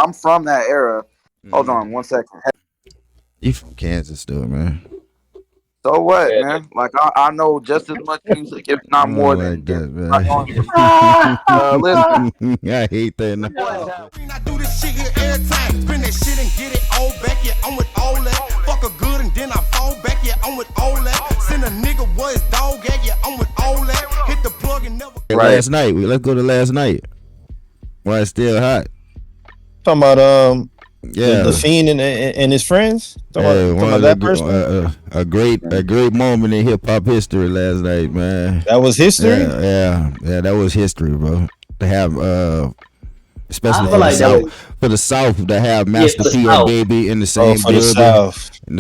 I'm from that era. Hold on 1 second. You from Kansas, though, man? So what, man? Like I know just as much music, if not I more don't like than that, listen. man. I hate that. I do this shit here every time. Spin that shit and get it all back. Yeah, I'm with all that. Fuck a good and then I fall back. Yeah, I'm with all that. Send a nigga where his dog at. Yeah, I'm with all that. Hit the plug and never. Last night, let's go to last night. While it's still hot. Talking about Yeah, the Fiend and his friends. Talking one about of that the, person. a great moment in hip hop history last night, man. That was history. Yeah, that was history, bro. To have especially for the South to have Master P and Baby in the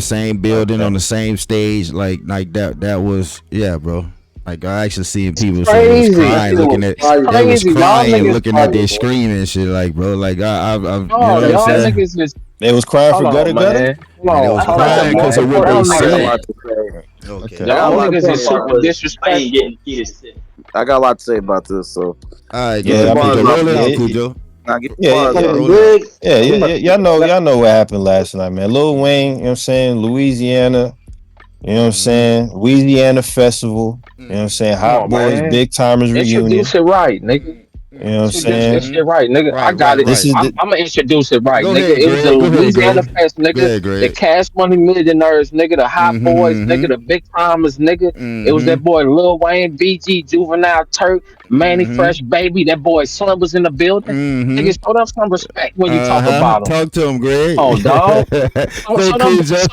same building, on the same stage, like that was bro. Like I actually seen people was crying, looking at looking at their screen and shit, like bro, like I you know what I'm saying? They was crying for gutter. They was crying because of what they said. Okay. Y'all niggas is super disrespectful. I got a lot to say about this, so. All right, Cujo. Y'all know what happened last night, man. Lil Wayne, you know what I'm saying? Louisiana, you know what I'm saying? Weezyana Festival, you know what I'm saying? Hot Boyz, Big Tymers Reunion. Introduce it right, nigga. You know what I'm saying? This shit right, nigga. Right, I got it. I'm gonna introduce it right, nigga. It was the Louisiana Fest, nigga. The Cash Money Millionaires, nigga. The Hot Boyz, nigga. The Big Tymers, nigga. It was that boy Lil Wayne, BG, Juvenile, Turk, Manny Fresh, Baby. That boy Son was in the building. Niggas, put up some respect when you talk about him. Talk to him, Greg. Oh, dog. Some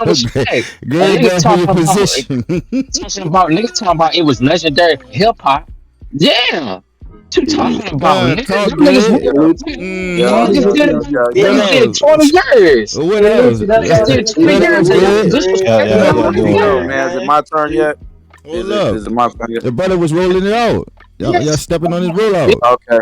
respect. Greg, niggas talking your position. Niggas talking about it was legendary hip hop. Yeah. What you talking about, nigga? Niggas did 20 years. What else? Niggas did 20 years. Man, is it my turn yet? Hold up. Is it my turn yet? The brother was rolling it out. Y'all stepping on his rollout. Okay.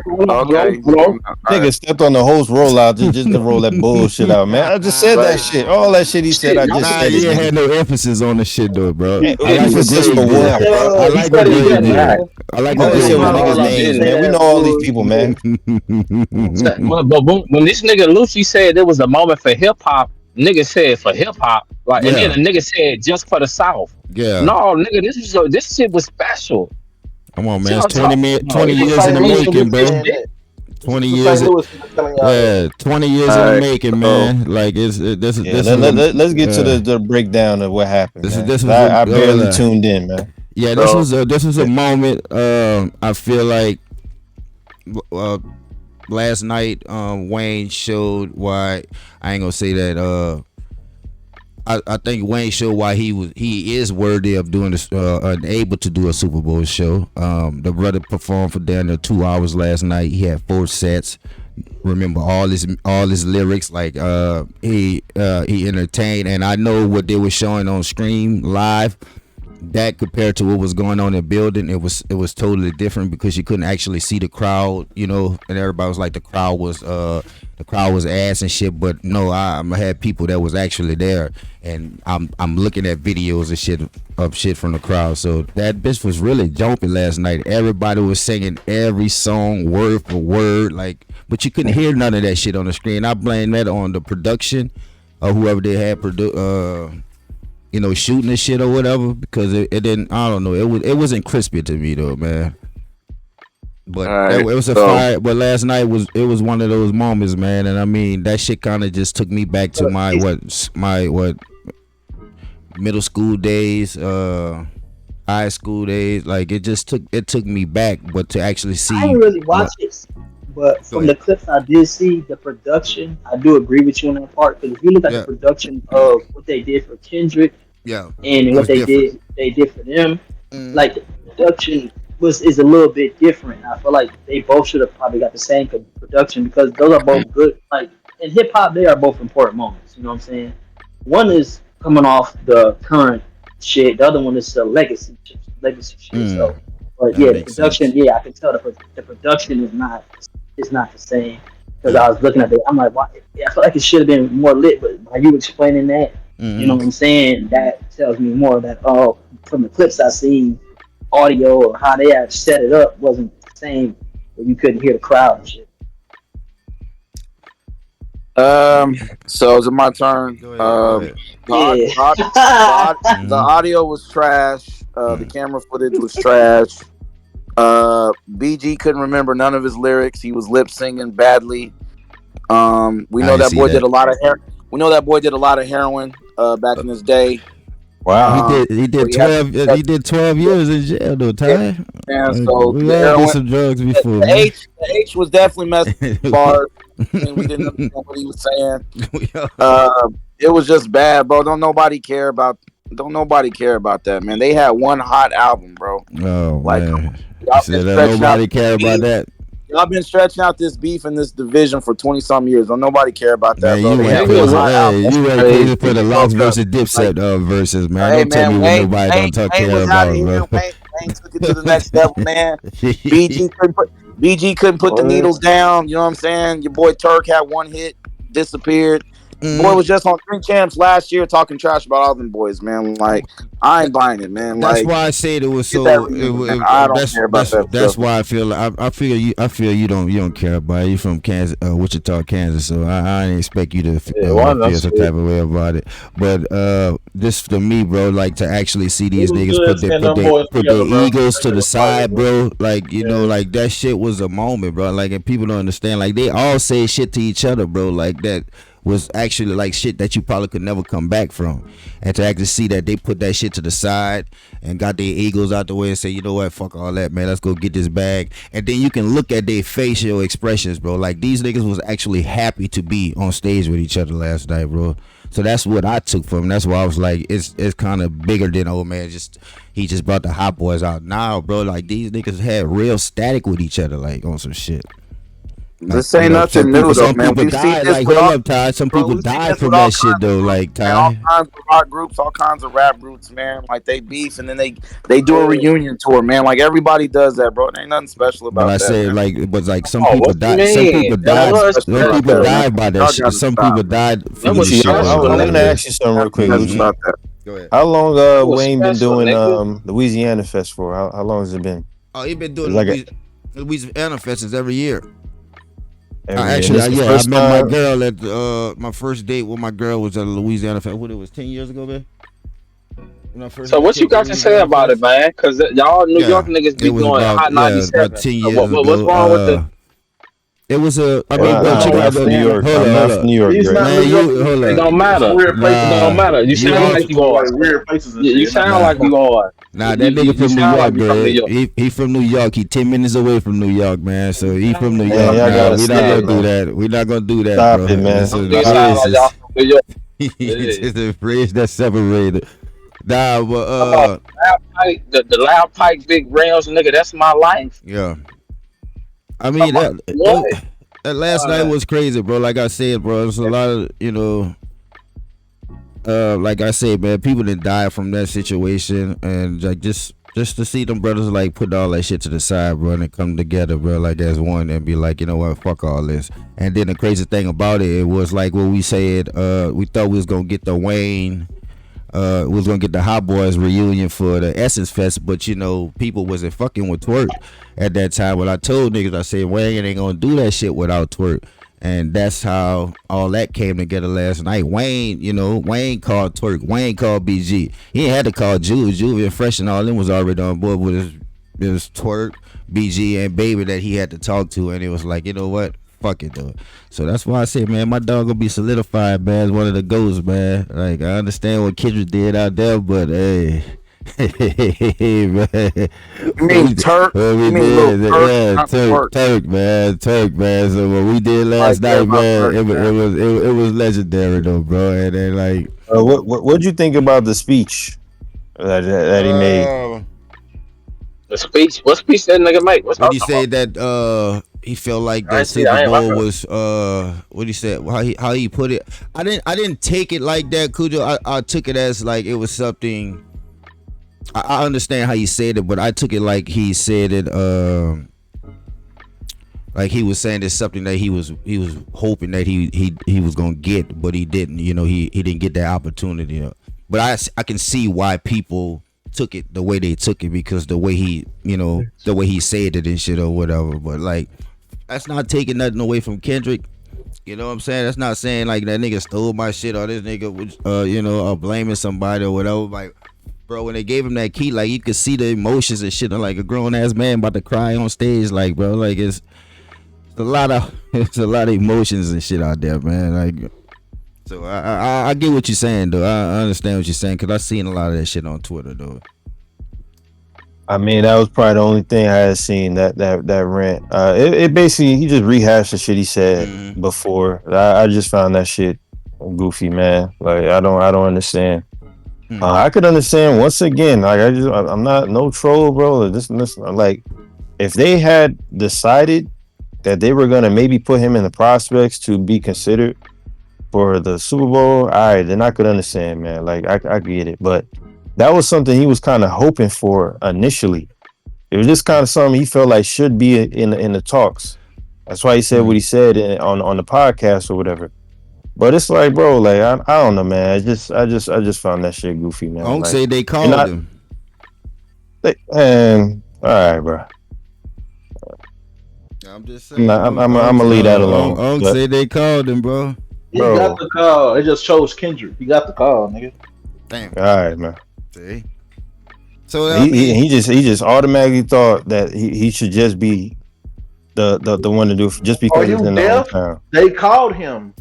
Nigga stepped on the host rollout just to roll that bullshit out, man. I just said that shit. All that shit he said, I just said it. He had no emphasis on the shit though, bro. Emphasis for what, bro? I like what Greg did. I like what Greg did. Niggas' names, man. We know all these people, man. But when this nigga Lucci said there was a moment for hip hop, nigga said for hip hop, like, and then the nigga said just for the South. Yeah. No, nigga, this shit was special. Come on, man. It's 20 years in the making, bro. 20 years. 20 years in the making, man. Like this. Let's get to the breakdown of what happened. I barely tuned in, man. Yeah, this was a moment. I feel like last night, Wayne showed why. I ain't gonna say that. I think Wayne showed why he is worthy of doing this, able to do a Super Bowl show. The brother performed for damn near 2 hours last night. He had 4 sets. Remember all his lyrics. Like he entertained, and I know what they were showing on screen live. That compared to what was going on in the building, it was totally different because you couldn't actually see the crowd, you know, and everybody was like the crowd was ass and shit. But no, I had people that was actually there, and I'm looking at videos and shit from the crowd. So that bitch was really jumping last night. Everybody was singing every song word for word, like, but you couldn't hear none of that shit on the screen. I blame that on the production or whoever they had shooting this shit or whatever, because it didn't. I don't know. It wasn't crispy to me though, man. But it was a fire. But last night was one of those moments, man. And I mean, that shit kind of just took me back to my middle school days, high school days. Like it took me back. But to actually see, I didn't really watch it. But from the clips I did see, the production, I do agree with you on that part. Because if you look at the production of what they did for Kendrick, and what they did for them, like the production is a little bit different. I feel like they both should have probably got the same production because those are both good. Like in hip hop, they are both important moments. You know what I'm saying? One is coming off the current shit. The other one is the legacy shit. So, but yeah, the production. Sense. I can tell the production is not. It's not the same because I was looking at it. I'm like, why? I feel like it should have been more lit. But by you explaining that, you know what I'm saying? That tells me more that from the clips I seen, audio or how they had set it up wasn't the same. But you couldn't hear the crowd and shit. So is it my turn? Go ahead. The audio was trash. The camera footage was trash. BG couldn't remember none of his lyrics. He was lip singing badly. We know that boy did a lot of We know that boy did a lot of heroin back in his day. Wow, he did 12. He did 12 years in jail, though, Ty. Yeah, so we all did some drugs before. The H was definitely messed bars. And we didn't understand what he was saying. It was just bad, bro. Don't nobody care about that, man. They had one hot album, bro. Oh, like, man. Nobody care about that. Y'all been stretching out this beef in this division for 20-some years. Don't nobody care about that, man, bro. You went crazy for the Lost versus Dipset verses, man. Don't tell me what nobody don't talk care about, bro. Wayne took it to the next level, man. BG couldn't put the needles down. You know what I'm saying? Your boy Turk had one hit, disappeared. Boy was just on 3 Champs last year talking trash about all them boys, man. Like, I ain't buying it, man. That's like, why I said it was so. I don't care about that. That's why I feel. I feel you don't care about it. You from Kansas, Wichita, Kansas. So I didn't expect you to feel some type of way about it. But this to me, bro, like to actually see these niggas put their egos to the side, bro. Like like that shit was a moment, bro. Like, and people don't understand. Like, they all say shit to each other, bro. Like that was actually like shit that you probably could never come back from. And to actually see that they put that shit to the side and got their egos out the way and say, you know what, fuck all that, man, let's go get this bag. And then you can look at their facial expressions, bro. Like, these niggas was actually happy to be on stage with each other last night, bro. So that's what I took from. That's why I was like, it's kind of bigger than, oh man, he just brought the Hot Boyz out. Now, bro, like, these niggas had real static with each other, like, on some shit. This ain't nothing new, though, man. Some people died from that shit, though. Like, Ty. All kinds of rock groups, all kinds of rap groups, man. Like, they beef and then they do a reunion tour, man. Like, everybody does that, bro. It ain't nothing special about that. But I said, like, it was like some people died. Some people died. Some people died by that shit. Some people died from the shit. Let me ask you something real quick. Go ahead. How long Wayne been doing the Weezyana Fest for? How long has it been? Oh, he been doing the Weezyana Fest every year. I met my girl at my first date with my girl was at Louisiana Fest. What, it was 10 years ago, man? So what you got to say about it, man? Because y'all New York niggas be doing Hot 97. About 10 years ago. What's wrong with the? It was a. I mean, check out New York. Hold up. New York. It don't matter. Weird places don't matter. You sound like you going weird places. You sound like you going. Nah, that nigga from New York, bro. He from New York. He 10 minutes away from New York, man. So he from New York. We not gonna do that. We not gonna do that, Stop bro. it, man. It's a bridge that's separated. Nah, but the Loud Pike Big Rams, nigga. That's my life. Yeah. I mean, that last night was crazy, bro. Like I said, bro, there's a lot of, like I said, man, people didn't die from that situation, and like just to see them brothers like put all that shit to the side, bro, and come together, bro, like as one, and be like, you know what, fuck all this. And then the crazy thing about it was like what we said, we thought we was gonna get the Wayne. We was gonna get the Hot Boyz reunion for the Essence Fest, but people wasn't fucking with Twerk at that time. When I told niggas, I said Wayne ain't gonna do that shit without Twerk, and that's how all that came together last night. Wayne called Twerk, Wayne called BG. He ain't had to call Juve and Fresh and all them was already on board with his Twerk, BG, and Baby that he had to talk to, and it was like, you know what? Fuck it though. So that's why I say, man, my dog gonna be solidified, man, as one of the GOATs, man. Like, I understand what Kendrick did out there, but hey, man. You mean Turk? Turk, man. So what we did last night, man, it was legendary though, bro. And then like, what'd you think about the speech that he made? The speech? What speech that nigga make? What he said that he felt like that Super Bowl was what he said, how he put it. I didn't take it like that, Cujo. I took it as like it was something. I understand how he said it, but I took it like he said it like he was saying it's something that he was hoping that he was gonna get, but he didn't. He didn't get that opportunity. But I can see why people took it the way they took it, because the way he said it and shit or whatever. But like, that's not taking nothing away from Kendrick. You know what I'm saying? That's not saying like that nigga stole my shit or this nigga was, blaming somebody or whatever. Like, bro, when they gave him that key, like you could see the emotions and shit. Like a grown ass man about to cry on stage. Like, bro, like it's a lot of emotions and shit out there, man. Like, so I get what you're saying though. I understand what you're saying because I seen a lot of that shit on Twitter though. I mean, that was probably the only thing I had seen that rant. It basically he just rehashed the shit he said before. I just found that shit goofy, man. Like I don't understand. I could understand once again. Like I'm not no troll, bro. Listen, like if they had decided that they were gonna maybe put him in the prospects to be considered for the Super Bowl, all right, then I could understand, man. Like I get it, but that was something he was kind of hoping for initially. It was just kind of something he felt like should be in the talks. That's why he said what he said on the podcast or whatever. But it's like, bro, like I don't know, man. I just found that shit goofy, man. I don't like, say they called him. Man, all right, bro. I'm just saying. I'm gonna leave that alone. I don't say they called him, bro. He got the call. It just chose Kendrick. He got the call, nigga. Damn. All right, man. See? So he just automatically thought that he should just be the one to do it just because he's in the hometown. They called him.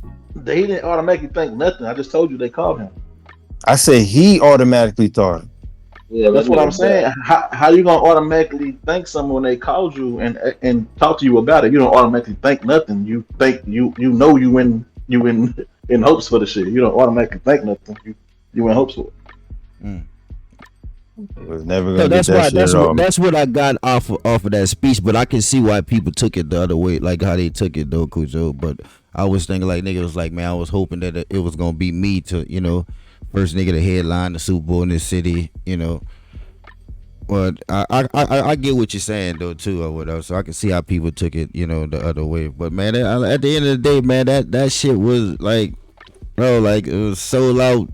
He didn't automatically think nothing. I just told you they called him. I say he automatically thought. Yeah, that's what I'm saying. How you gonna automatically think something when they called you and talk to you about it? You don't automatically think nothing. You think you in hopes for the shit. You don't automatically think nothing. You in hopes for it. It was never gonna get that shit that's what I got off of that speech, but I can see why people took it the other way, like how they took it though, Cujo. But I was thinking like nigga was like, man, I was hoping that it was gonna be me to, first nigga to headline the Super Bowl in this city, But I get what you're saying though too or whatever, so I can see how people took it, the other way. But man, at the end of the day, man, that shit was like, bro, like it was sold out.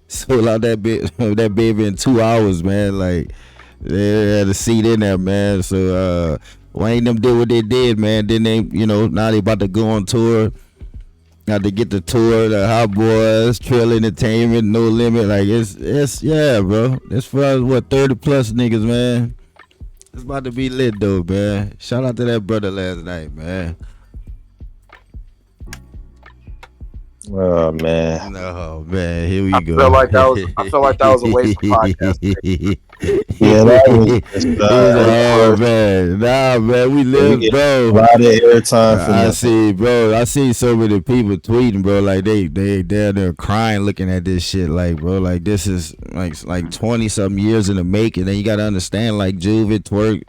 Sold out that baby in 2 hours, man. Like they had a seat in there, man. So Wayne them did what they did, man. Then they, now they about to go on tour. Got to get the tour, the Hot Boyz, Trail Entertainment, No Limit. Like it's yeah, bro. It's for us, what 30 plus niggas, man. It's about to be lit though, man. Shout out to that brother last night, man. Oh man! No man, here we go. I felt like that was a waste of podcast. Yeah, that was oh man, nah man, we live, bro. A lot of airtime for I see so many people tweeting, bro. Like they're crying looking at this shit. Like, bro, like this is like 20 something years in the making. And you gotta understand, like Twerk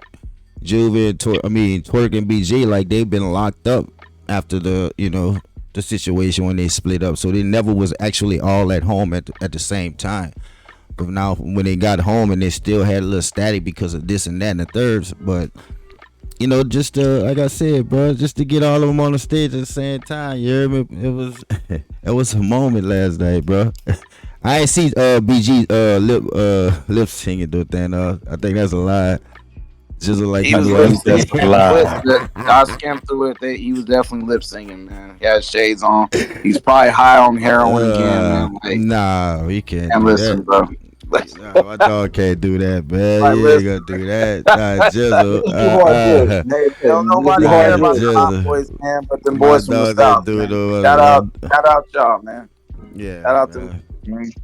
and BG, like they've been locked up after the situation when they split up, so they never was actually all at home at the same time. But now when they got home and they still had a little static because of this and that and the thirds, but just like I said, bro, just to get all of them on the stage at the same time, you hear me? It was a moment last night, bro. I ain't see BG lip singing though, thing. I think that's a lie. Just like he was lip singing. I skimmed through it. He was definitely lip singing, man. He had shades on. He's probably high on heroin again, man. Like, nah, he can't. And listen, that. Bro. Nah, my dog can't do that, man. Like, he ain't gonna do that. Nah, Jizzle. Don't nobody care about the Hot Boyz, man. But them boys from the South. Shout out, y'all, man. Yeah. Shout out to.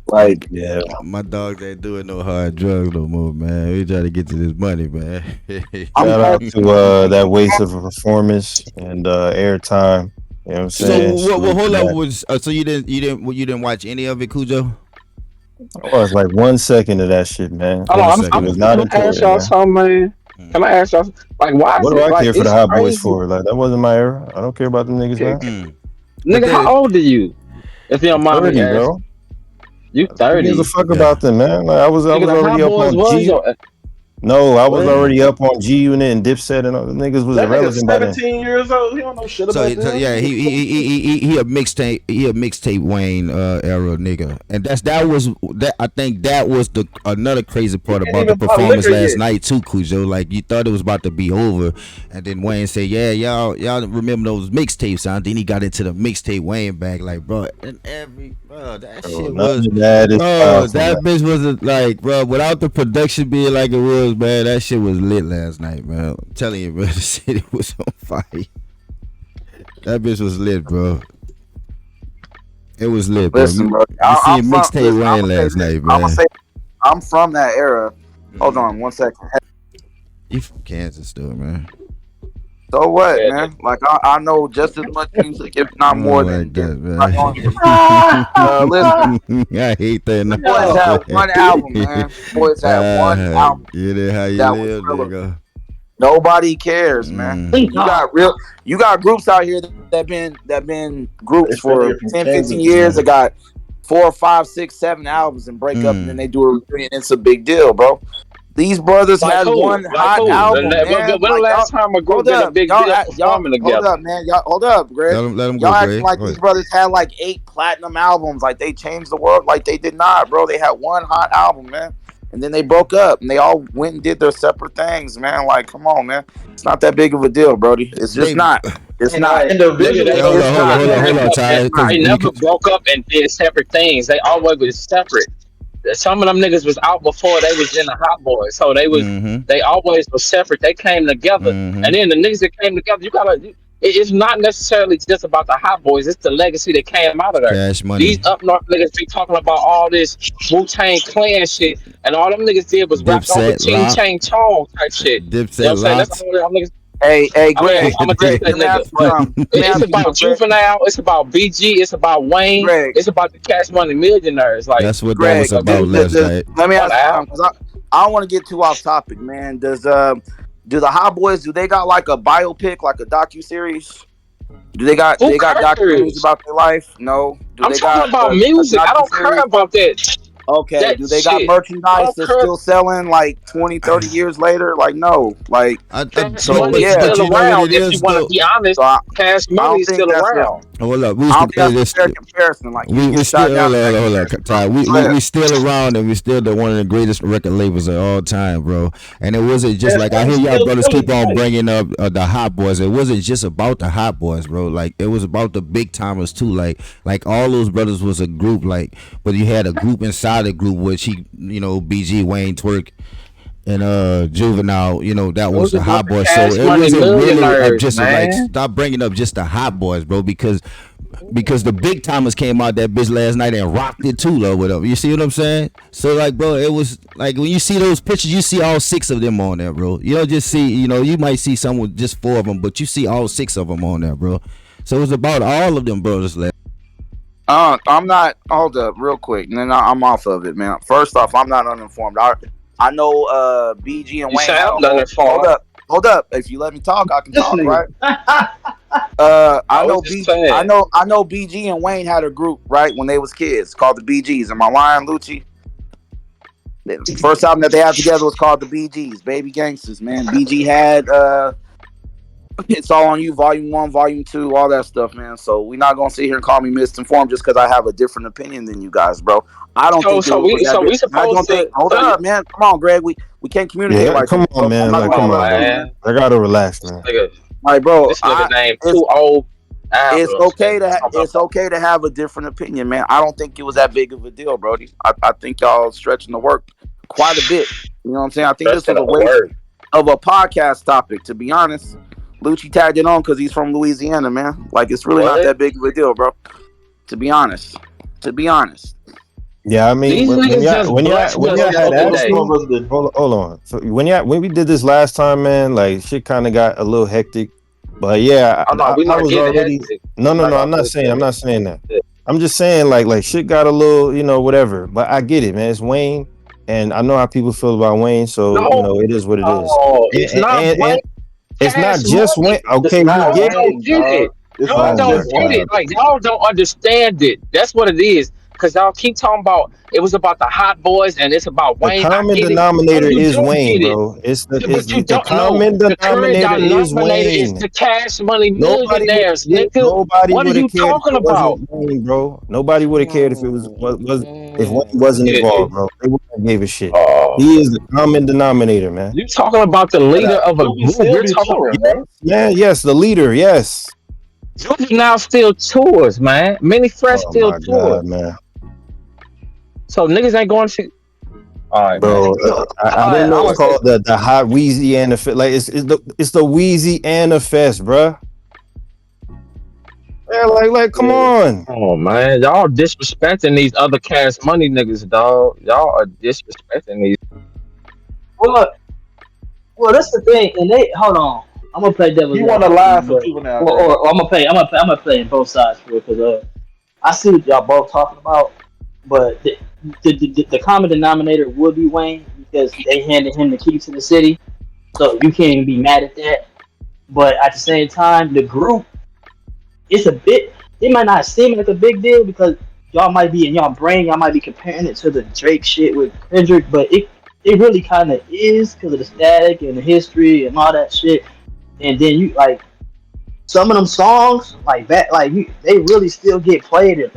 Like, yeah, my dogs ain't doing no hard drugs no more, man. We try to get to this money, man. Shout out to that waste of a performance and airtime. You know what I'm saying? So hold up, so you didn't watch any of it, Cujo? Oh, it's like 1 second of that shit, man. Can I ask y'all something, man? Can I ask y'all, like, why? What do I care for the Hot Boyz for? Like, that wasn't my era. I don't care about them niggas now. Nigga, how old are you? If you don't mind me asking. Bro. You 30. Who gives a fuck about them, man? Like, I was already up on G. No, I was What? already up on G Unit and Dipset and all the niggas was That nigga irrelevant by then. 17 years old. He don't know shit So, about so them. yeah, he a mixtape Wayne era nigga, and I think that was another crazy part He ain't about the even bought performance liquor last yet. night too, Cujo. Like you thought it was about to be over, and then Wayne said, "Yeah, y'all remember those mixtapes?" Huh? Then he got into the mixtape Wayne bag, like bro, and that shit None was. of that is Bro, powerful, that man. bitch was like, bro, without the production being like it was, man, that shit was lit last night, man. I'm telling you, bro, the city was on fire. That bitch was lit, bro. It was lit, bro. Listen, bro. You I'm seen from. mixtape Listen, I'm Wayne gonna say last this. night, I'm gonna man. say I'm from that era. Hold on, 1 second. You from Kansas, though, man. So what, Yeah, man? Like I know just as much music, if I not more don't than like that, like man. on here. Listen, I hate that the boys nonsense, had man. one album, man. The boys had one album Get it how you that was live, relevant. nigga. Nobody cares, man. You got groups out here that been groups It's that for nigga from 10, 15 Kansas, years that man. got 4, 5, 6, 7 albums and break up and then they do a reunion. It's a big deal, bro. These brothers like had who? one Like hot who? album, man. When the Like last y'all, time a group hold did a up, big deal y'all, performing hold together? up, man. Y'all, hold up, Greg. Let him Y'all go, acting Greg. like Go these ahead. brothers had like 8 platinum albums, like they changed the world. Like they did not, bro. They had one hot album, man, and then they broke up and they all went and did their separate things, man. Like, come on, man. It's not that big of a deal, Brody. It's just They not. It's not. Nigga, Individually, hold they on, never Man. broke hold on, up and Ty, because they never broke up and did separate things. They always was separate. Some of them niggas was out before they was in the Hot Boys, so they always was separate. They came together, and then the niggas that came together, it's not necessarily just about the Hot Boys. It's the legacy that came out of there. Cash These Money, up north niggas be talking about all this Wu-Tang Clan shit, and all them niggas did was rap over Dipset, Ching Lock, Chang Chong type shit. You know what Dipset, I'm saying? That's Locked. all them niggas. Hey, I mean, Greg, I'm gonna teach Greg, that let me nigga. ask you But something. Let me it's ask you about something, Greg. Juvenile. It's about BG. It's about Wayne. Greg, It's about the Cash Money Millionaires. Like, That's what that was Greg, like about last night. let me on the ask you something album. because I don't want to get too off topic, man. Do the Hot Boys do they got like a biopic, like a docu series? Do Who they got documentaries cares? about their life? No. Do I'm they talking got about a music. I docu don't care series? about that Okay. that Do they got shit. I merchandise don't that's care. still selling like 20, 30 years later? Like no. Like Cash so Money's yeah. But still you know what it around. If you is want to though. be honest, So Cash I Money don't is think still that's a around. Hold up, I don't think that's a fair comparison. Like you can we get shot still down in that hold up, comparison, bro. Ty. Go ahead. We still around and we still one of the greatest record labels of all time, bro. And it wasn't just Cash like I Money hear y'all still brothers selling keep on today. bringing up the Hot Boys. It wasn't just about the Hot Boys, bro. Like it was about the big timers too. Like all those brothers was a group. Like, but you had a group inside the group, which BG, Wayne, Turk, and Juvenile, that It was was the about Hot the Boys. So Cash it Money wasn't really Millionaires, just like man. stop bringing up just the Hot Boys, bro, because the big timers came out that bitch last night and rocked it too, or whatever. You see what I'm saying? So like, bro, it was like when you see those pictures, you see all 6 of them on there, bro. You don't just see, you might see some with just 4 of them, but you see all 6 of them on there, bro. So it was about all of them brothers last. I'm not. Hold up, real quick, and then I'm off of it, man. First off, I'm not uninformed. I know BG and You Wayne had a sound done whole. it for. Hold up. If you let me talk, I can This talk, nigga. right? I I was know just BG. saying. I know BG and Wayne had a group right when they was kids called the BGs. Am I lying, Lucci? The first album that they had together was called the BGs, Baby Gangsters. Man, BG had It's All on You, Volume 1, Volume 2, all that stuff, man. So we're not gonna sit here and call me misinformed just because I have a different opinion than you guys, bro. I don't So think it so was we that so big. we I supposed don't think. to. Hold up, man. Come on, Greg. We can't communicate Yeah, like come this, on, bro. I'm man. not Like, gonna come Come hold on, that on, against man. you. man. I gotta relax, man. Nigga, Like, bro, this nigga named it's two old it's albums and okay to talking it's about okay to have a different opinion, man. I don't think it was that big of a deal, Brody. I think y'all stretching the work quite a bit. You know what I'm saying? I think this rest of was a the waste word. of a podcast topic, to be honest. Lucci tagged it on because he's from Louisiana, man. Like, it's really not What? that big of a deal, bro. To be honest. To be honest. Yeah, I mean, These when niggas y'all just when y'all blessed when us y'all had Okay, what's going yesterday. on, attitude, brother? Good. hold on. So when we did this last time, man, like shit kind of got a little hectic. But yeah, Oh no, we I not was getting already hectic. no, I'm no, not no. gonna hold I'm you. not saying that. I'm just saying like shit got a little, whatever. But I get it, man. It's Wayne, and I know how people feel about Wayne, so No, it is what it is. no, And it's not and Wayne. it's not Cash just Wayne. Money. It's Okay, we not Y'all get it. don't Wayne, get dog. it. It's Y'all Oh not my don't just get Wayne. it. god. Like y'all don't understand it. That's what it is. Because y'all keep talking about it was about the Hot Boys and it's about The Wayne. I common get it, but denominator you is don't Wayne, get it. bro. But you The don't know. common The current denominator is denominator is Wayne. the Cash Money Nobody would millionaires, yeah, nigga. nobody What are would have you cared if talking it about? wasn't Wayne, bro. Nobody would have cared if it was if Wayne wasn't Yeah. involved, bro. They wouldn't have gave a shit. Oh, He is the common denominator, man. you talking about the But leader of a Juvie group? still We're be talking. touring, Yes, bro. man. Yes, the leader. Yes. Juvenile still tours, man. Many Fresh Oh still my God, tours. man, So niggas ain't going to see. All right, man. bro. So, I all right, didn't know I'm it's gonna say called the Hot Weezyana Fest. Like it's the Weezyana Fest, bro. Yeah, like come yeah. on. Oh man, y'all disrespecting these other Cash Money niggas, dog. Y'all are disrespecting these. Well, well, that's the thing, and they hold on. I'm gonna play He devil's won a advocate, live for but Juvenile or, Day. or I'm gonna play in both sides for it because I see what y'all both talking about, but the common denominator would be Wayne because they handed him the keys to the city, so you can't even be mad at that. But at the same time, the group, it's a bit. It might not seem like a big deal because y'all might be in y'all brain, y'all might be comparing it to the Drake shit with Kendrick, but it really kind of is because of the static and the history and all that shit. And then you like some of them songs like that, like they really still get played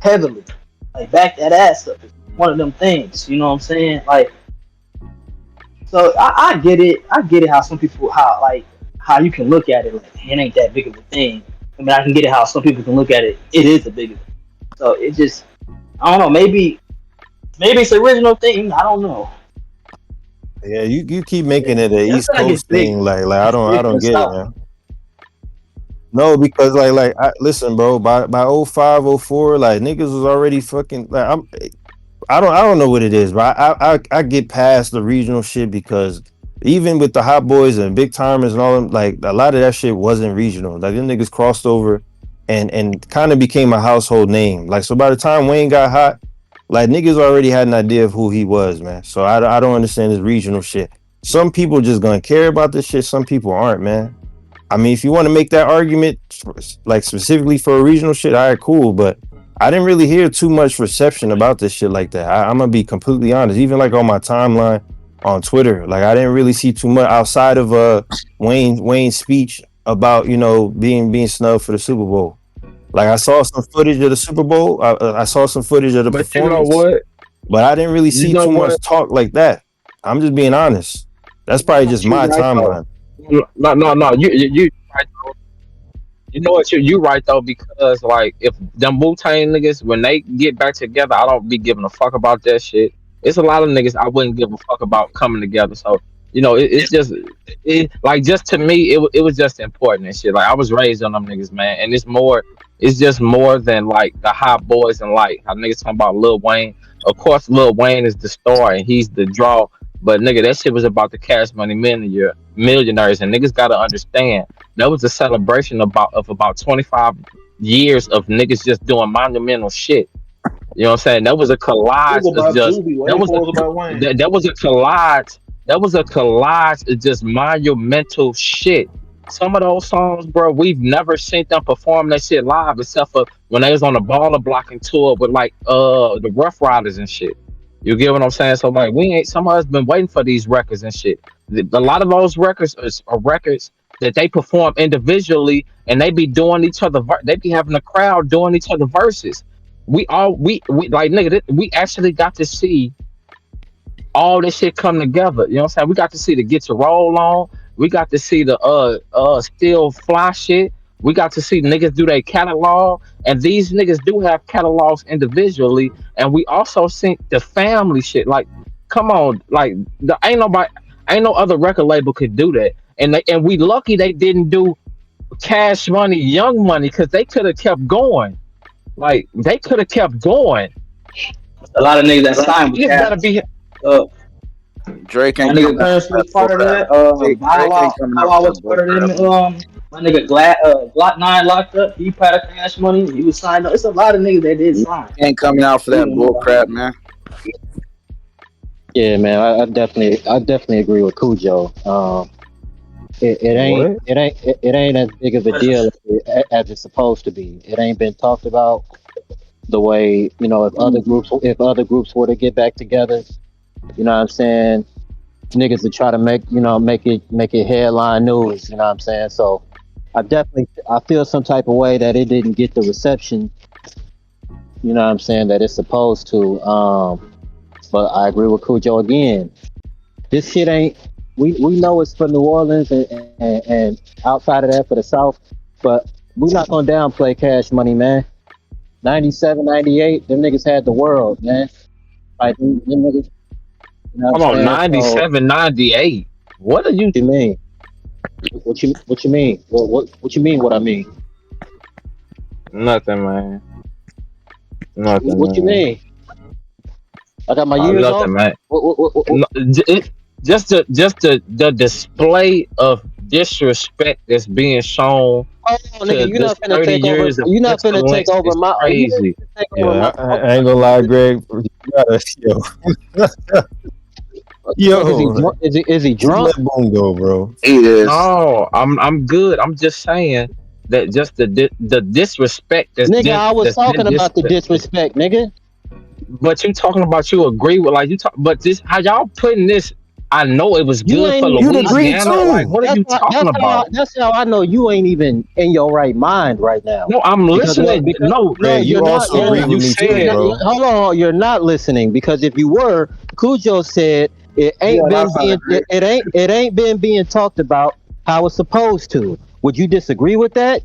heavily. Like back that ass up is one of them things. You know what I'm saying? Like, so I get it. I get it. How some people, how you can look at it like it ain't that big of a thing. I mean, I can get it how some people can look at it. It is a big of a thing. So it just, I don't know. Maybe it's the original thing. I don't know. Yeah, you keep making Yeah, it an I East feel like it's Coast big. thing. Like It's I big for don't the get it, South. man. No, because listen, bro. By 05, 04, like niggas was already fucking. Like I don't know what it is, but I get past the regional shit because even with the Hot Boys and Big Tymers and all them, like a lot of that shit wasn't regional. Like them niggas crossed over and kind of became a household name. Like so by the time Wayne got hot, like niggas already had an idea of who he was, man. So I don't understand this regional shit. Some people just gonna care about this shit. Some people aren't, man. I mean, if you want to make that argument, like specifically for a regional shit, all right, cool. But I didn't really hear too much reception about this shit like that. I'm gonna be completely honest. Even like on my timeline on Twitter, like I didn't really see too much outside of Wayne's speech about being snubbed for the Super Bowl. Like I saw some footage of the Super Bowl. I saw some footage of the But you know performance, what? but I didn't really You see know too what? much talk like that. I'm just being honest. That's You know probably just what? You my right though. timeline. No. You right though. You know what? You right though because like if them Wu Tang niggas when they get back together, I don't be giving a fuck about that shit. It's a lot of niggas I wouldn't give a fuck about coming together. So it's just like just to me it was just important and shit. Like I was raised on them niggas, man, and it's more. It's just more than like the Hot Boys and like how niggas talking about Lil Wayne. Of course, Lil Wayne is the star and he's the draw. But nigga, that shit was about the Cash Money millionaires, and niggas gotta understand that was a celebration of about 25 years of niggas just doing monumental shit. You know what I'm saying? That was a It collage was of about just Juvie way that was before a it was about Wayne. that was a collage. That was a collage of just monumental shit. Some of those songs, bro, we've never seen them perform that shit live except for when they was on the baller blocking tour with like the Rough Riders and shit. You get what I'm saying? So like we ain't some of us been waiting for these records and shit. A lot of those records are records that they perform individually and they be doing each other they be having a crowd doing each other verses. We like nigga we actually got to see all this shit come together. You know what I'm saying? We got to see the Get Your Roll On. We got to see the Still Fly shit. We got to see niggas do their catalog, and these niggas do have catalogs individually, and we also see the family shit. Like, come on, like ain't no other record label could do that, and we lucky they didn't do Cash Money, Young Money, because they could have kept going. Like they could have kept going. A lot of niggas that signed with Niggas better Cash. be. Uh, Drake my ain't nigga coming out Currency for that was bull part of crap. that. Bow Drake ain't Wow, coming Bow out Wow for that was bull part of crap. them. My nigga Glock 9 locked up. He part of Cash Money. He was signed up. It's a lot of niggas that did sign. He ain't coming out for We that don't know bull about crap, him. man. Yeah, man, I definitely agree with Cujo. What? It ain't as big of a deal as it's supposed to be. It ain't been talked about. the way, if other groups were to get back together, you know what I'm saying, niggas would try to make it headline news, you know what I'm saying? So I feel some type of way that it didn't get the reception, you know what I'm saying, that it's supposed to. But I agree with Cujo again. This shit ain't. We know it's for New Orleans and outside of that for the South, but we're not gonna downplay Cash Money, man. 97, 98, them niggas had the world, man. Like them niggas, you know what Come I'm on, saying? So 97, 98. What are you? what you mean? What you mean? What you mean? What I mean? Nothing, man. Nothing, What you man. mean? I got my years off. Nothing, man. What? No, just the display of disrespect that's being shown Oh, nigga, to you're this not finna 30 take over. years of You're not finna take excellence over is my. You not crazy. finna take over Yeah, my. I ain't gonna lie, Greg. You gotta, Is he yo, drunk? Is he just drunk? let Boom go, bro. He is. No, I'm good. I'm just saying that just the disrespect Nigga, I was that's been talking this, about the disrespect, nigga. but you talking about you agree with like you talk, but this how y'all putting this. I know it was You good ain't for even. You'd agree Louisiana. Like, too. what are you talking about? That's how I know you ain't even in your right mind right now. No, I'm Because what? listening. Because No, no, Greg, you're you not. also You're agree not. you with me too, said bro. Hold on, you're not listening. Because if you were, Cujo said it Yeah, ain't and I been trying to being. agree. It ain't been being talked about how it's supposed to. Would you disagree with that?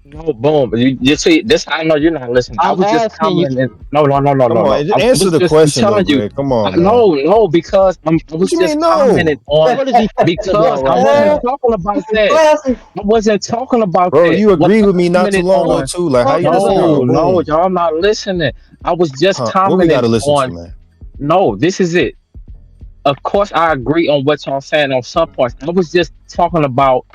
no, boom. You see, this I know you're not listening. I I'm was just asking you. commenting. No, no, no, no, Come no, on, no. I answer was the just question though, telling you. Greg. Come on, man. No, no, because I What was you just mean, commenting no, on What is he talking about because I right wasn't now? talking about It's a that. classic. I wasn't talking about bro? that. You What agreed I with me not too commented long ago on. too. Like, how you Talking disagree about? No, with no, Boom? y'all not listening. I was just Huh? What we commenting gotta listen to, on. man? No, this is it. Of course, I agree on what y'all saying on some points. I was just talking about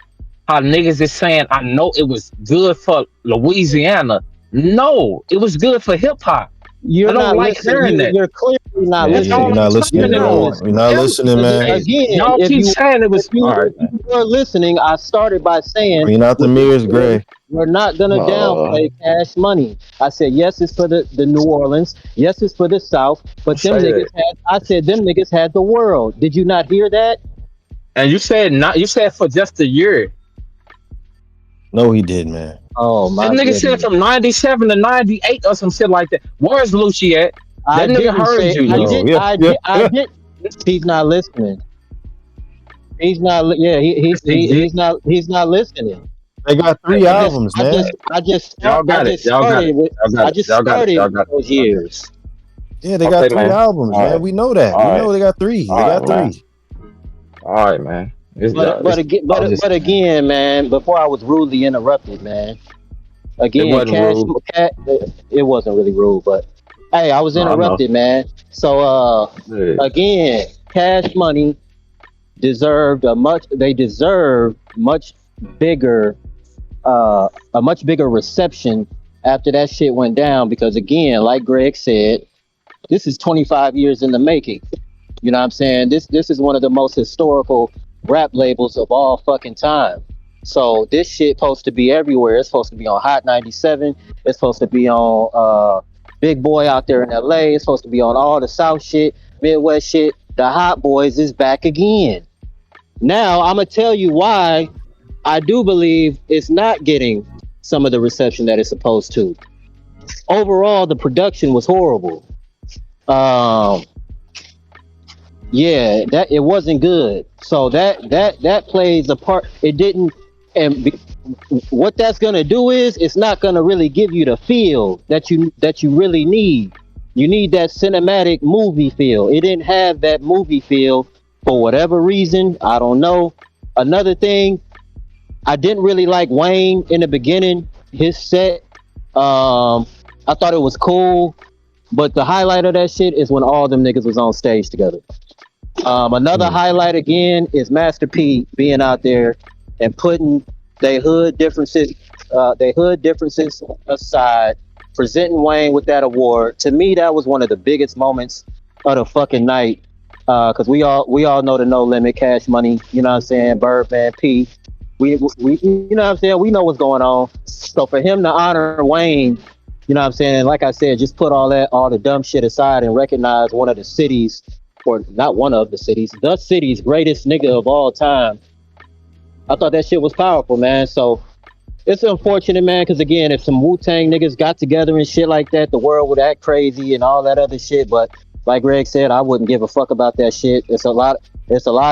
how niggas is saying, I know it was good for Louisiana. No, it was good for hip hop. I You're don't not like listening. hearing that. You're clearly not Yeah, That's yeah, all you're listening. I'm not You're listening, commenting not Greg. on. You're listening. not Yeah, listening, man. hey, Again, y'all keep saying it was all right, if man. you were listening, I started by saying You're not the mirrors, we're, Greg. we're not gonna downplay Cash Money. I said yes, it's for the New Orleans. Yes, it's for the South. Don't But them say niggas that. had. I said them niggas had the world. Did you not hear that? And you said not. You said for just a year. No, he did, man. Oh That my nigga said goodness. from 97 to 98 or some shit like that. Where's Lucci at? I That nigga didn't heard say. you. I No, did. yeah, I yeah, did. I yeah. did. He's not listening. He's not. Yeah. Yes, he did. He's not. He's not listening. They got Hey, three I man. just, albums, I man. just, I just, Y'all start, I got it. just Y'all got it. started with, Y'all got I it. just Y'all got it. started Y'all with got it. those Y'all got it. years. Yeah, they Okay, got three man. albums, All man. right. We know that. We All right. know they got three. They All right, got man. three. All right, man. But, but again, I was just but saying. again, man, before I was rudely interrupted, man. It Again, wasn't rude. it wasn't really rude, but hey, I was No, I know. interrupted, man. So, Yeah. again, Cash Money they deserved bigger, a much bigger reception after that shit went down because again, like Greg said, this is 25 years in the making. You know what I'm saying? This is one of the most historical rap labels of all fucking time. So this shit supposed to be everywhere. It's supposed to be on Hot 97. It's supposed to be on Big Boy out there in LA. It's supposed to be on all the South shit, Midwest shit. The Hot Boys is back again. Now I'm gonna tell you why I do believe it's not getting some of the reception that it's supposed to. Overall, the production was horrible. Um, yeah, that it wasn't good. So that plays a part. It didn't, and what that's gonna do is it's not gonna really give you the feel that you really need. You need that cinematic movie feel. It didn't have that movie feel for whatever reason. I don't know. Another thing, I didn't really like Wayne in the beginning. His set, I thought it was cool, but the highlight of that shit is when all them niggas was on stage together. Another Mm. highlight again is Master P being out there and putting their hood differences aside, presenting Wayne with that award. To me, that was one of the biggest moments of the fucking night. Cause we all know the No Limit, Cash Money, you know what I'm saying, Birdman, P. We you know what I'm saying, we know what's going on. So for him to honor Wayne You know what I'm saying? Like I said, just put all the dumb shit aside and recognize one of the cities, or not one of the city's greatest nigga of all time. I thought that shit was powerful, man. So it's unfortunate, man, because again, if some Wu-Tang niggas got together and shit like that, the world would act crazy and all that other shit. But like Greg said, I wouldn't give a fuck about that shit. It's a lot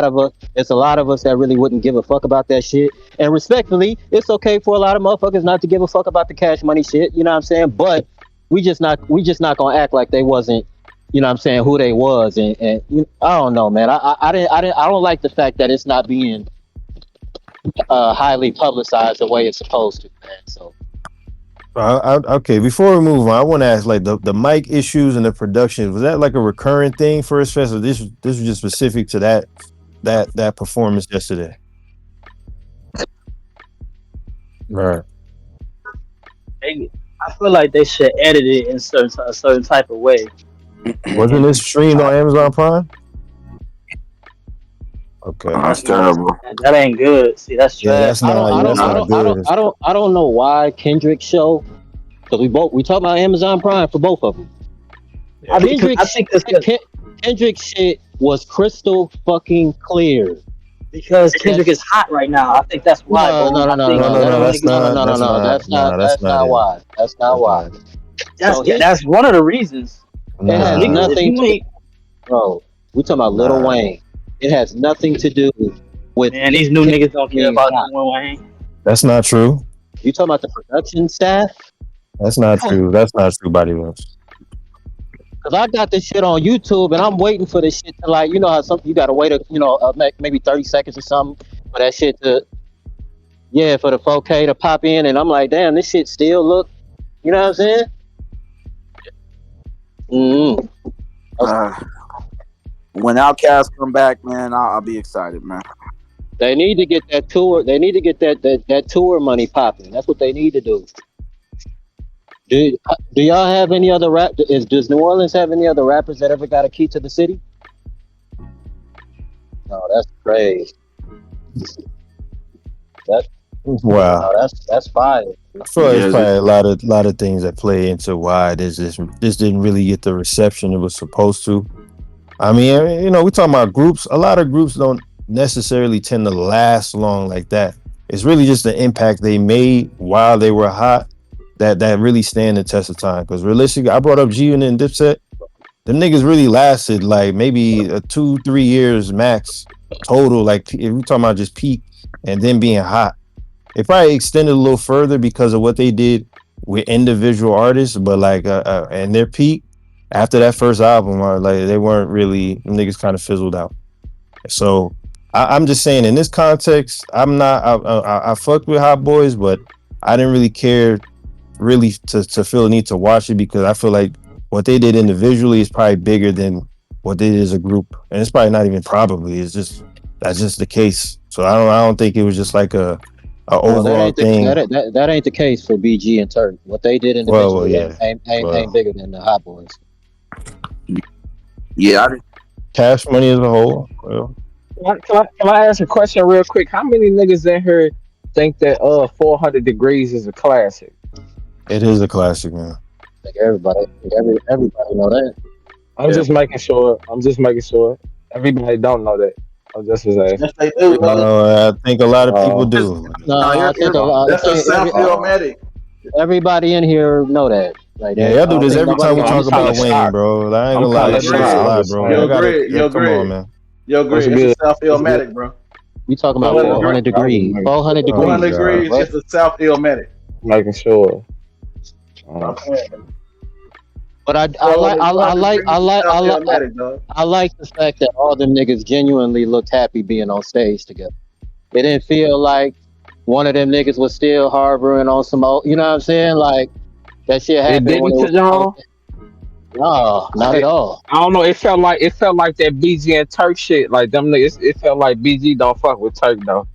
of us that really wouldn't give a fuck about that shit. And respectfully, it's okay for a lot of motherfuckers not to give a fuck about the Cash Money shit. You know what I'm saying? But we just not gonna act like they wasn't, you know what I'm saying, who they was. And I don't know, man. I don't like the fact that it's not being highly publicized the way it's supposed to, man. So okay, before we move on, I want to ask, like, the mic issues and the production, was that like a recurring thing for his fest, or this was just specific to that performance yesterday? Right. I feel like they should edit it in a certain type of way. Wasn't this streamed on Amazon Prime? Okay, that's terrible. That ain't good. See, that's trash. Yeah, that's not good. I don't know why Kendrick's show, because we talk about Amazon Prime for both of them. I think Kendrick's shit was crystal fucking clear. Because Kendrick is hot right now. I think that's why. No, that's not why. That's not why. That's one of the reasons. It has nothing to, bro. We talking about Lil Wayne. It has nothing to do with. Man, these new niggas don't care about Lil Wayne. That's not true. You talking about the production staff? That's not true. That's not true, Body Love. Cause I got this shit on YouTube and I'm waiting for this shit to, like, you know how something you gotta wait maybe 30 seconds or something for that shit to, for the 4K to pop in, and I'm like, damn, this shit still look, you know what I'm saying? When Outkast come back, man, I'll be excited, man. They need to get that tour. They need to get that tour money popping. That's what they need to do. Do y'all have any other does New Orleans have any other rappers that ever got a key to the city? No, that's crazy. Wow. No, that's fire. I feel like there's probably a lot of things that play into why this didn't really get the reception it was supposed to. I mean, you know, we talking about groups. A lot of groups don't necessarily tend to last long like that. It's really just the impact they made while they were hot that really stand the test of time. Because realistically, I brought up G-Unit and Dipset. Them niggas really lasted like maybe 2-3 years max total. Like, if we're talking about just peak and then being hot, it probably extended a little further because of what they did with individual artists. But like, and their peak after that first album, like, they weren't really, niggas kind of fizzled out. So I'm just saying, in this context, I fucked with Hot Boyz, but I didn't really care really to feel the need to watch it, because I feel like what they did individually is probably bigger than what they did as a group, and it's probably not even probably. It's just that's just the case. So I don't think it was just like a overall thing. That ain't the case for BG and Turk. What they did individually ain't bigger than the Hot Boyz. Yeah, Cash Money as a whole. Well, Can I ask a question real quick? How many niggas in here think that 400 Degrees is a classic? It is a classic, man. Like everybody know that. I'm just making sure. Everybody don't know that. I'm just saying. Yes, they do. I think a lot of people do. No, I think a lot. That's a South-Illmatic. Everybody in here know that. Like, y'all do this every time we talk about Wayne, bro. I ain't gonna lie, that shit's a lot, bro. Come on, man. Yo, Greg, it's a South-Illmatic, bro. You talking about 400 degrees? 400 degrees. 400 degrees is a South-Illmatic. Making sure. But I like the fact that all them niggas genuinely looked happy being on stage together. It didn't feel like one of them niggas was still harboring on some old, you know what I'm saying? Like, that shit happened. It didn't to y'all? No, not at all. I don't know. It felt like that BG and Turk shit. Like, them niggas. It felt like BG don't fuck with Turk though.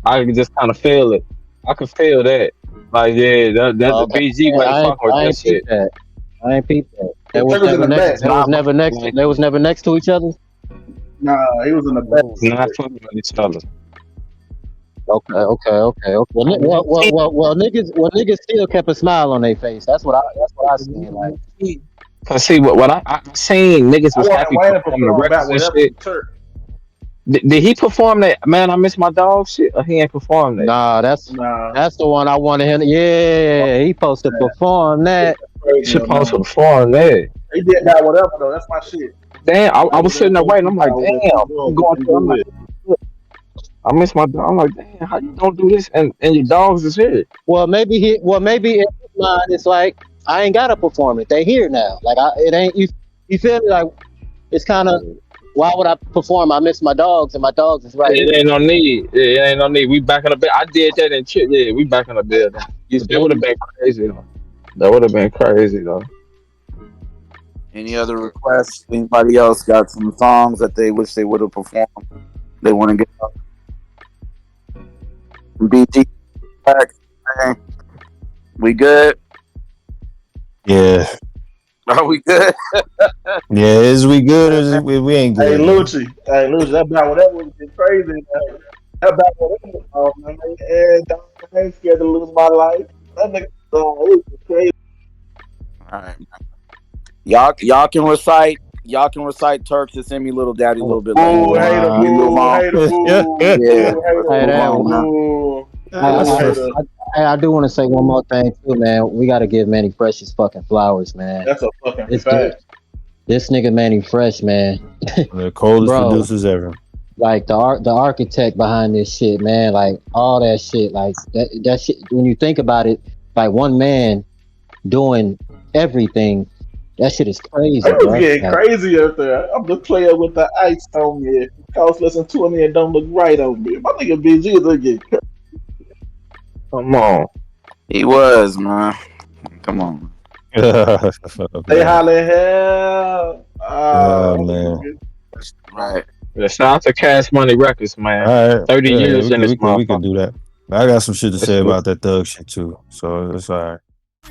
I can just kind of feel it. I can feel that. Like, yeah, that's the BG way to fuck with that shit. I ain't peeped that. They was never next to each other. Nah, he was in the back. Not fucking with each other. Well, niggas still kept a smile on their face. That's what I seen. Like, cause see what I seen niggas was happy Wayne performing the perform back records and whatever shit. Turk. Did he perform that? Man, I miss my dog shit. Or he ain't performed that? nah, that's the one I wanted him. Yeah, he supposed to perform that. He supposed to perform that. He did that whatever though. That's my shit. Damn, I was sitting there waiting. I'm like, damn, I'm going through. I'm like, I miss my dog. I'm like, damn, how you don't do this and your dogs is here? Well, maybe in his mind it's like I ain't gotta perform it. They here now. Like it ain't you. You feel me? Like it's kind of. Why would I perform? I miss my dogs, and my dogs is right. It ain't no need. It ain't no need. We back in the bed. I did that in shit. Yeah, we back in the bed. That would have been crazy though. That would have been crazy though. Any other requests? Anybody else got some songs that they wish they would have performed? They want to get up. BG back. We good? Yeah. Are we good? Yeah, is we good or we ain't good? Hey, Lucci, that about whatever was crazy. Man. That about whatever. Man, I ain't scared to lose my life. That nigga, it was crazy. All right, y'all can recite. Y'all can recite Turks and send me Little Daddy a little bit later. Oh, I do want to say one more thing too, man. We got to give Manny Fresh his fucking flowers, man. That's a fucking fact. This nigga Manny Fresh, man. The coldest producers ever. Like the architect behind this shit, man. Like all that shit, like that shit. When you think about it, like one man doing everything. That shit is crazy. It was getting crazy up there. I'm the player with the ice on me. Cost less than 20 and don't look right on me. My nigga BG is getting crazy. Come on. He was, man. Come on. They holler hell. Oh, man. Right. Yeah, shout out to Cash Money Records, man. All right. 30 years in this we can do that. I got some shit to say about that thug shit too. So it's all right.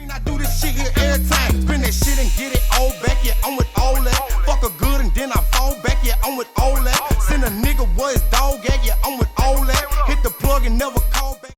I do this shit here every time. Spin that shit and get it all back. Yeah, I'm with all that. Fuck a good and then I fall back. Yeah, I'm with all that. Send a nigga where his dog at. Yeah, I'm with all that. Hit the plug and never